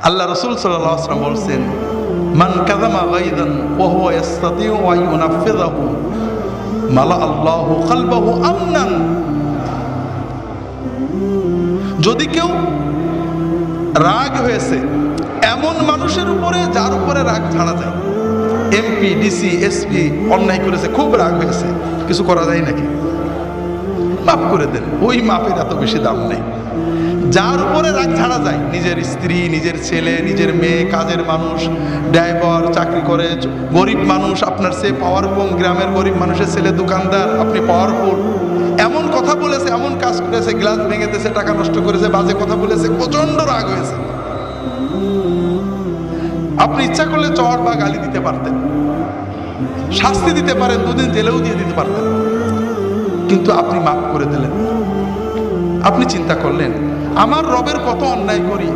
আল্লাহ রাসূল সাল্লাল্লাহু আলাইহি ওয়াসাল্লাম বলছেন, মান কাযামা গায়যান ওয়া হুয়া ইস্তাতিউ আন ইউনাফিযাহু মালা আল্লাহু কলবাহু আমনান। যদি কেউ রাগ হয়েছে এমন মানুষের উপরে যার উপরে রাগ ছাড়া যায়, এমপি ডিসি এসপি অন্যায় করেছে, খুব রাগ হয়েছে, কিছু করা যায় নাকি? মাফ করে দেন, ওই মাফের এত বেশি দাম নেই। যার উপরে রাগ ছাড়া যায়, নিজের স্ত্রী, নিজের ছেলে, নিজের মেয়ে, কাজের মানুষ, ড্রাইভার, চাকরি করে, গরিব মানুষ, আপনার সে পাওয়ারফুল, গ্রামের গরিব মানুষের ছেলে দোকানদার, আপনি পাওয়ারফুল, এমন কথা বলেছে, এমন কাজ করেছে, গ্লাস ভেঙে দিয়েছে, টাকা নষ্ট করেছে, বাজে কথা বলেছে, প্রচন্ড রাগ হয়েছে, আপনি ইচ্ছা করলে চড় বা গালি দিতে পারতেন, শাস্তি দিতে পারেন, 2 দিন জেলেও দিয়ে দিতে পারতেন, কিন্তু আপনি মাফ করে দিলেন। আপনি চিন্তা করলেন, আমার রবের কত অন্যায় করি,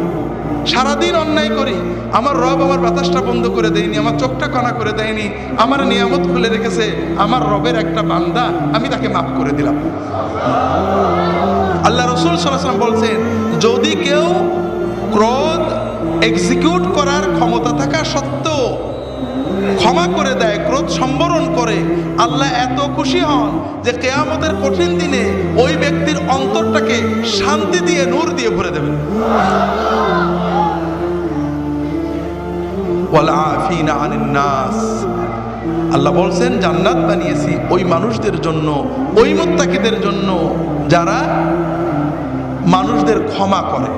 সারাদিন অন্যায় করি, আমার রব আমার বাতাসটা বন্ধ করে দেয়নি, আমার চোখটা কানা করে দেয়নি, আমার নিয়ামত খুলে রেখেছে, আমার রবের একটা বান্দা, আমি তাকে মাফ করে দিলাম। আল্লাহ রাসূল সাল্লাল্লাহু আলাইহি ওয়াসাল্লাম বলছেন, যদি কেউ ক্রোধ এক্সিকিউট করার ক্ষমতা থাকা সত্ত্বেও ক্ষমা করে দেয়, ক্রোধ সম্বরণ করে, আল্লাহ এত খুশি হন যে কিয়ামতের কঠিন দিনে ওই ব্যক্তির অন্তরটাকে শান্তি দিয়ে, নূর দিয়ে ভরে দেবেন। ওয়াল আফিনা আনিন নাস, আল্লাহ বলছেন জান্নাত বানিয়েছি ওই মানুষদের জন্য, ওই মুত্তাকিদের জন্য যারা মানুষদের ক্ষমা করে।